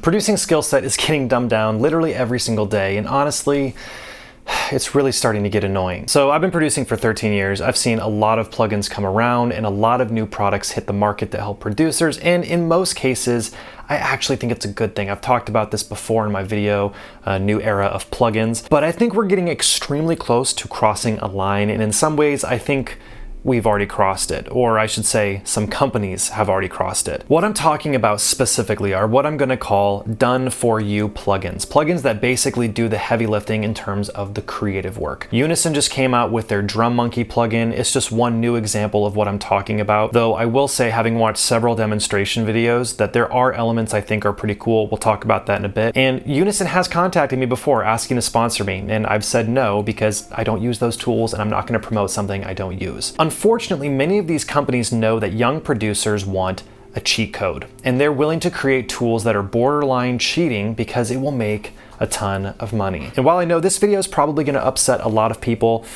producing skill set is getting dumbed down literally every single day, and honestly, it's really starting to get annoying. So I've been producing for 13 years. I've seen a lot of plugins come around and a lot of new products hit the market that help producers, and in most cases, I actually think it's a good thing. I've talked about this before in my video, New Era of Plugins, but I think we're getting extremely close to crossing a line, and in some ways, I think we've already crossed it, or I should say some companies have already crossed it. What I'm talking about specifically are what I'm going to call done-for-you plugins. Plugins that basically do the heavy lifting in terms of the creative work. Unison just came out with their Drum Monkey plugin. It's just one new example of what I'm talking about, though I will say, having watched several demonstration videos, that there are elements I think are pretty cool. We'll talk about that in a bit. And Unison has contacted me before asking to sponsor me, and I've said no because I don't use those tools and I'm not going to promote something I don't use. Unfortunately, many of these companies know that young producers want a cheat code, and they're willing to create tools that are borderline cheating because it will make a ton of money. And while I know this video is probably going to upset a lot of people,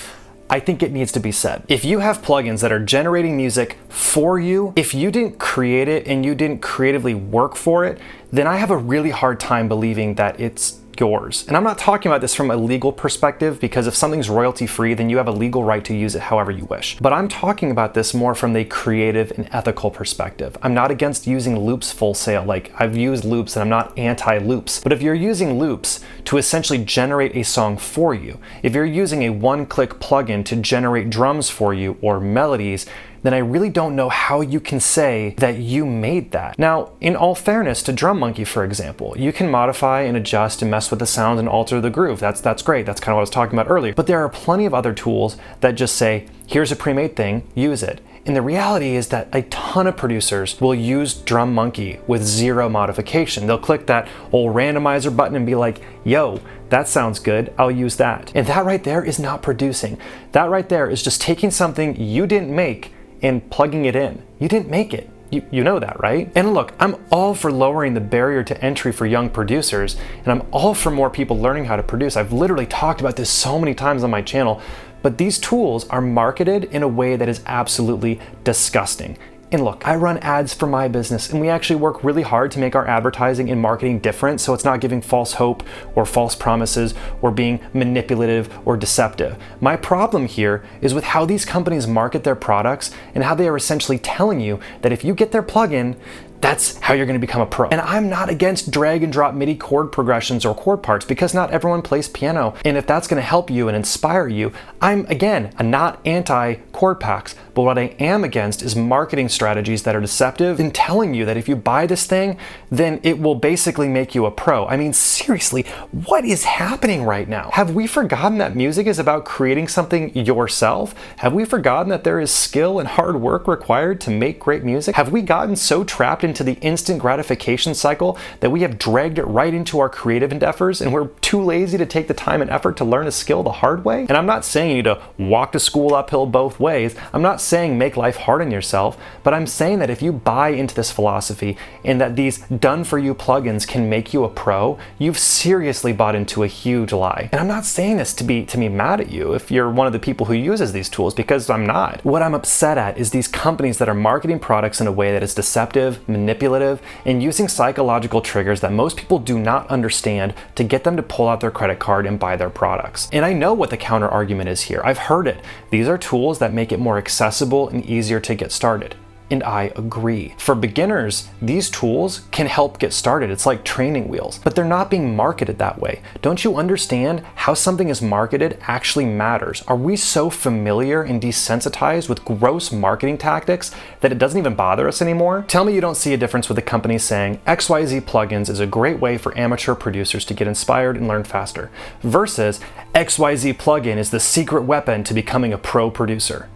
I think it needs to be said. If you have plugins that are generating music for you, if you didn't create it and you didn't creatively work for it, then I have a really hard time believing that it's yours. And I'm not talking about this from a legal perspective, because if something's royalty free, then you have a legal right to use it however you wish. But I'm talking about this more from the creative and ethical perspective. I'm not against using loops full sale. Like, I've used loops and I'm not anti-loops. But if you're using loops to essentially generate a song for you, if you're using a one-click plugin to generate drums for you or melodies, then I really don't know how you can say that you made that. Now, in all fairness to Drum Monkey, for example, you can modify and adjust and mess with the sound and alter the groove. That's great. That's kind of what I was talking about earlier. But there are plenty of other tools that just say, here's a pre-made thing, use it. And the reality is that a ton of producers will use Drum Monkey with zero modification. They'll click that old randomizer button and be like, yo, that sounds good, I'll use that. And that right there is not producing. That right there is just taking something you didn't make and plugging it in. You didn't make it. You know that, right? And look, I'm all for lowering the barrier to entry for young producers, and I'm all for more people learning how to produce. I've literally talked about this so many times on my channel, but these tools are marketed in a way that is absolutely disgusting. And look, I run ads for my business, and we actually work really hard to make our advertising and marketing different, so it's not giving false hope or false promises or being manipulative or deceptive. My problem here is with how these companies market their products and how they are essentially telling you that if you get their plugin, that's how you're going to become a pro. And I'm not against drag and drop MIDI chord progressions or chord parts, because not everyone plays piano. And if that's going to help you and inspire you, I'm, again, not anti chord packs. But what I am against is marketing strategies that are deceptive and telling you that if you buy this thing, then it will basically make you a pro. I mean, seriously, what is happening right now? Have we forgotten that music is about creating something yourself? Have we forgotten that there is skill and hard work required to make great music? Have we gotten so trapped into the instant gratification cycle that we have dragged it right into our creative endeavors, and we're too lazy to take the time and effort to learn a skill the hard way? And I'm not saying you need to walk to school uphill both ways. I'm not saying make life hard on yourself, but I'm saying that if you buy into this philosophy and that these done-for-you plugins can make you a pro, you've seriously bought into a huge lie. And I'm not saying this to be mad at you if you're one of the people who uses these tools, because I'm not. What I'm upset at is these companies that are marketing products in a way that is deceptive, manipulative, and using psychological triggers that most people do not understand to get them to pull out their credit card and buy their products. And I know what the counter argument is here. I've heard it. These are tools that make it more accessible and easier to get started. And I agree. For beginners, these tools can help get started. It's like training wheels, but they're not being marketed that way. Don't you understand how something is marketed actually matters? Are we so familiar and desensitized with gross marketing tactics that it doesn't even bother us anymore? Tell me you don't see a difference with the company saying XYZ plugins is a great way for amateur producers to get inspired and learn faster, versus XYZ plugin is the secret weapon to becoming a pro producer.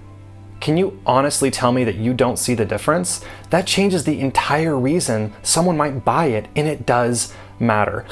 Can you honestly tell me that you don't see the difference? That changes the entire reason someone might buy it, and it does matter.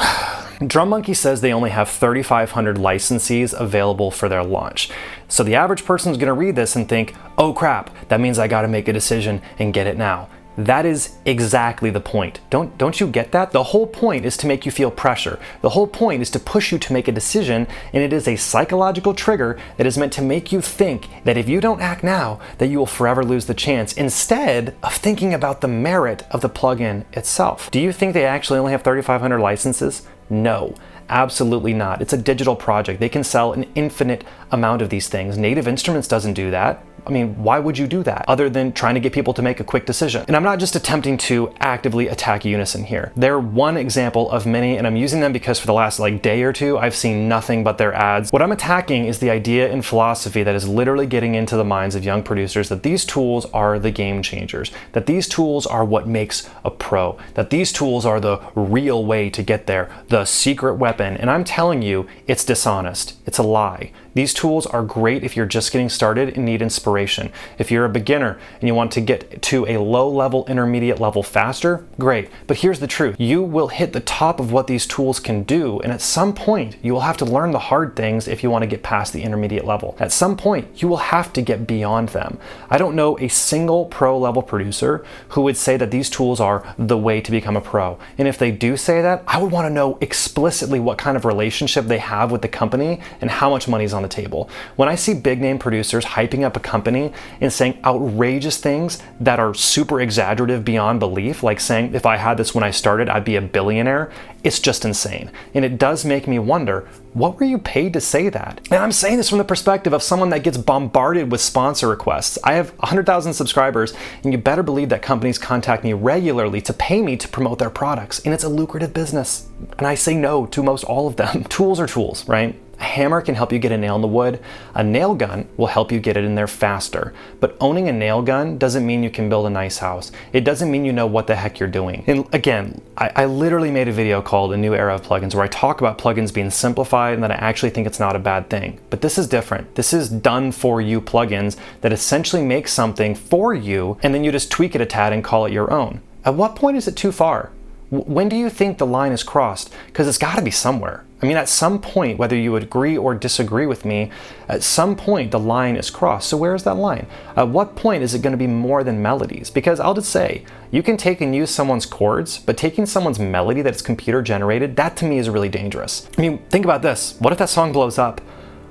Drum Monkey says they only have 3,500 licensees available for their launch. So the average person is going to read this and think, oh crap, that means I got to make a decision and get it now. That is exactly the point. Don't you get that? The whole point is to make you feel pressure. The whole point is to push you to make a decision, and it is a psychological trigger that is meant to make you think that if you don't act now, that you will forever lose the chance, instead of thinking about the merit of the plugin itself. Do you think they actually only have 3,500 licenses? No. Absolutely not. It's a digital project. They can sell an infinite amount of these things. Native Instruments doesn't do that. I mean, why would you do that other than trying to get people to make a quick decision? And I'm not just attempting to actively attack Unison here. They're one example of many, and I'm using them because for the last day or two, I've seen nothing but their ads. What I'm attacking is the idea and philosophy that is literally getting into the minds of young producers that these tools are the game changers, that these tools are what makes a pro, that these tools are the real way to get there, the secret weapon. And I'm telling you, it's dishonest. It's a lie. These tools are great if you're just getting started and need inspiration. If you're a beginner and you want to get to a low level, intermediate level faster, great. But here's the truth. You will hit the top of what these tools can do, and at some point you will have to learn the hard things if you want to get past the intermediate level. At some point you will have to get beyond them. I don't know a single pro level producer who would say that these tools are the way to become a pro. And if they do say that, I would want to know explicitly what kind of relationship they have with the company and how much money's on the table. When I see big name producers hyping up a company and saying outrageous things that are super exaggerative beyond belief, like saying if I had this when I started, I'd be a billionaire, it's just insane. And it does make me wonder, what were you paid to say that? And I'm saying this from the perspective of someone that gets bombarded with sponsor requests. I have 100,000 subscribers, and you better believe that companies contact me regularly to pay me to promote their products, and it's a lucrative business. And I say no to most all of them. Tools are tools, right? A hammer can help you get a nail in the wood. A nail gun will help you get it in there faster. But owning a nail gun doesn't mean you can build a nice house. It doesn't mean you know what the heck you're doing. And again, I literally made a video called A New Era of Plugins where I talk about plugins being simplified and that I actually think it's not a bad thing. But this is different. This is done for you plugins that essentially make something for you and then you just tweak it a tad and call it your own. At what point is it too far? When do you think the line is crossed? Because it's got to be somewhere. I mean, at some point, whether you would agree or disagree with me, at some point the line is crossed. So where is that line? At what point is it going to be more than melodies? Because I'll just say, you can take and use someone's chords, but taking someone's melody that's computer generated, that to me is really dangerous. I mean, think about this. What if that song blows up?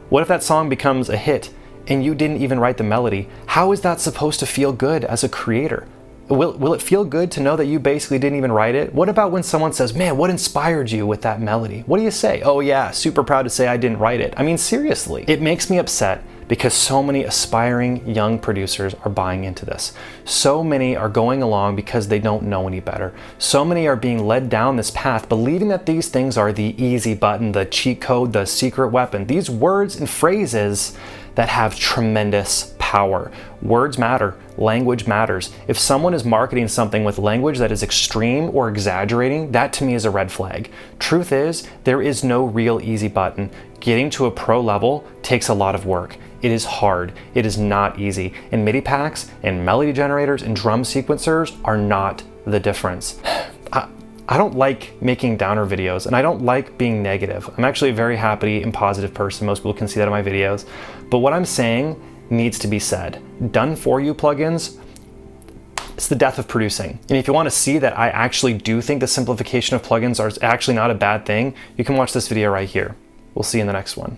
What if that song becomes a hit and you didn't even write the melody? How is that supposed to feel good as a creator? Will it feel good to know that you basically didn't even write it? What about when someone says, man, what inspired you with that melody? What do you say? Oh yeah, super proud to say I didn't write it. I mean, seriously. It makes me upset because so many aspiring young producers are buying into this. So many are going along because they don't know any better. So many are being led down this path believing that these things are the easy button, the cheat code, the secret weapon. These words and phrases that have tremendous power. Words matter. Language matters. If someone is marketing something with language that is extreme or exaggerating, that to me is a red flag. Truth is, there is no real easy button. Getting to a pro level takes a lot of work. It is hard. It is not easy. And MIDI packs and melody generators and drum sequencers are not the difference. I don't like making downer videos and I don't like being negative. I'm actually a very happy and positive person. Most people can see that in my videos. But what I'm saying needs to be said. Done for you plugins, it's the death of producing. And if you want to see that I actually do think the simplification of plugins are actually not a bad thing, you can watch this video right here. We'll see you in the next one.